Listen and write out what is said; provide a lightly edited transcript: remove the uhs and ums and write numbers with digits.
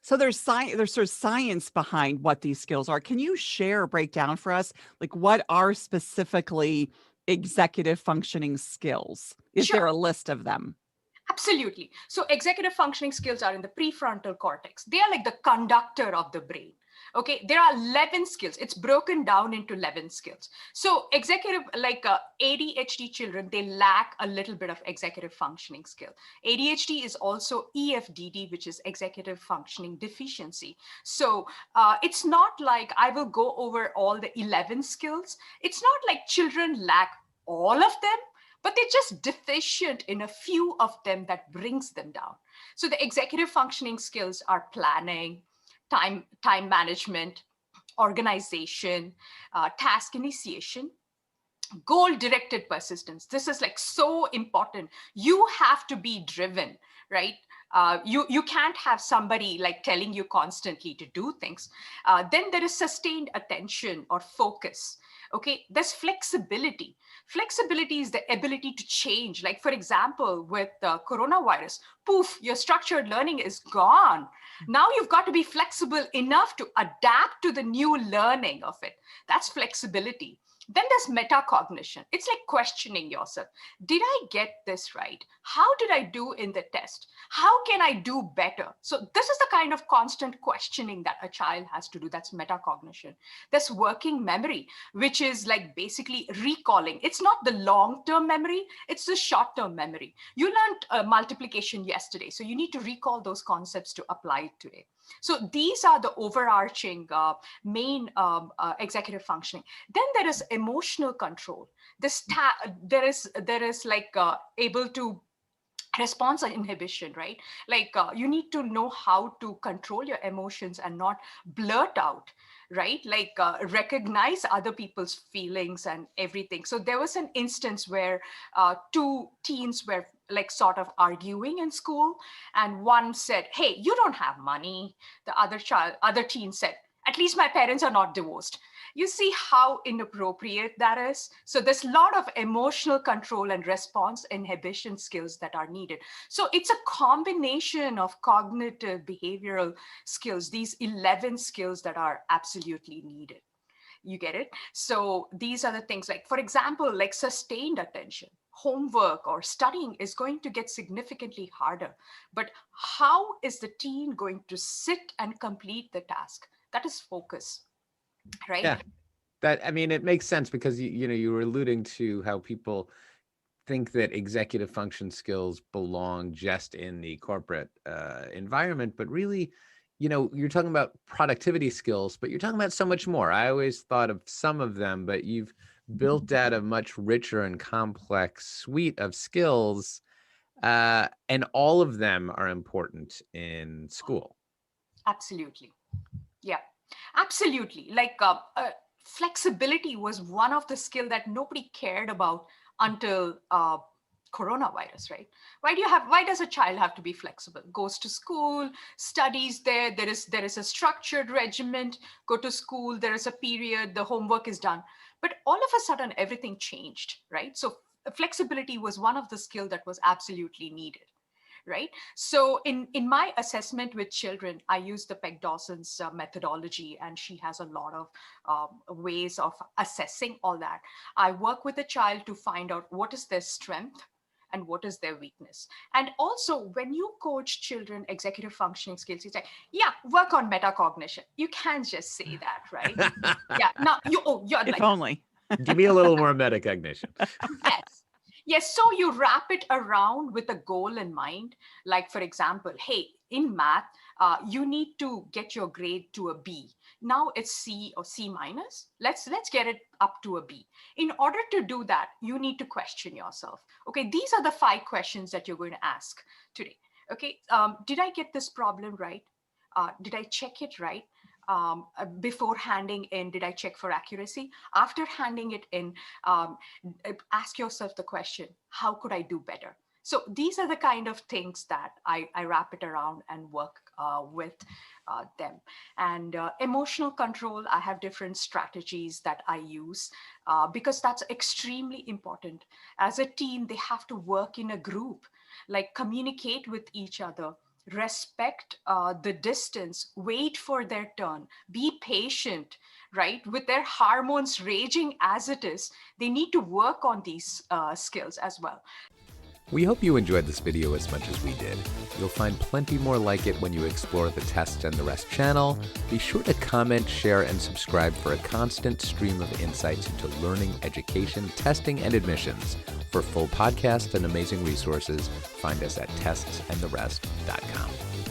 So there's sort of science behind what these skills are. Can you share or break down for us, like what are specifically executive functioning skills? Is there Sure. a list of them? Absolutely. So executive functioning skills are in the prefrontal cortex. They are like the conductor of the brain. Okay, there are 11 skills. It's broken down into 11 skills. So executive, like ADHD children, they lack a little bit of executive functioning skill. ADHD is also EFDD, which is executive functioning deficiency. So it's not like I will go over all the 11 skills. It's not like children lack all of them, but they're just deficient in a few of them that brings them down. So the executive functioning skills are planning, time management, organization, task initiation, goal directed persistence. This is like so important. You have to be driven, right? You can't have somebody like telling you constantly to do things. Then there is sustained attention or focus. Okay, there's flexibility. Flexibility is the ability to change. Like for example, with coronavirus, poof, your structured learning is gone. Now you've got to be flexible enough to adapt to the new learning of it. That's flexibility. Then there's metacognition. It's like questioning yourself. Did I get this right? How did I do in the test? How can I do better? So this is the kind of constant questioning that a child has to do. That's metacognition. There's working memory, which is like basically recalling. It's not the long-term memory, it's the short-term memory. You learned multiplication yesterday, so you need to recall those concepts to apply it today. So these are the overarching main executive functioning. Then there is emotional control. There is like able to response inhibition, right? Like you need to know how to control your emotions and not blurt out, right? Like recognize other people's feelings and everything. So there was an instance where two teens were like sort of arguing in school, and one said, hey, you don't have money. The other teen said, at least my parents are not divorced. You see how inappropriate that is? So there's a lot of emotional control and response inhibition skills that are needed. So it's a combination of cognitive behavioral skills, these 11 skills that are absolutely needed. You get it? So these are the things, like for example, like sustained attention. Homework or studying is going to get significantly harder, but how is the teen going to sit and complete the task? That is focus, right? Yeah. That, I mean, it makes sense because you were alluding to how people think that executive function skills belong just in the corporate environment, but really, you're talking about productivity skills, but you're talking about so much more. I always thought of some of them, but you've built out a much richer and complex suite of skills, and all of them are important in school. Absolutely. Yeah, absolutely. Like flexibility was one of the skill that nobody cared about until coronavirus, right? Why does a child have to be flexible? Goes to school, studies there, there is a structured regiment, go to school, there is a period, the homework is done. But all of a sudden everything changed, right? So flexibility was one of the skill that was absolutely needed, right? So in my assessment with children, I use the Peg Dawson's methodology, and she has a lot of ways of assessing all that. I work with a child to find out what is their strength and what is their weakness. And also, when you coach children executive functioning skills, you say, yeah, work on metacognition. You can't just say that, right? Yeah, now you're If like, only. Give me a little more metacognition. yes. Yes, so you wrap it around with a goal in mind. Like, for example, hey, in math, you need to get your grade to a B. Now it's C or C minus. Let's get it up to a B. In order to do that, you need to question yourself. Okay, these are the 5 questions that you're going to ask today. Okay, did I get this problem right? Did I check it right? Before handing in, did I check for accuracy? After handing it in, ask yourself the question, how could I do better? So these are the kind of things that I wrap it around and work with them. And emotional control, I have different strategies that I use because that's extremely important. As a team, they have to work in a group, like communicate with each other, respect the distance, wait for their turn, be patient, right? With their hormones raging as it is, they need to work on these skills as well. We hope you enjoyed this video as much as we did. You'll find plenty more like it when you explore the Test and the Rest channel. Be sure to comment, share, and subscribe for a constant stream of insights into learning, education, testing, and admissions. For full podcasts and amazing resources, find us at testsandtherest.com.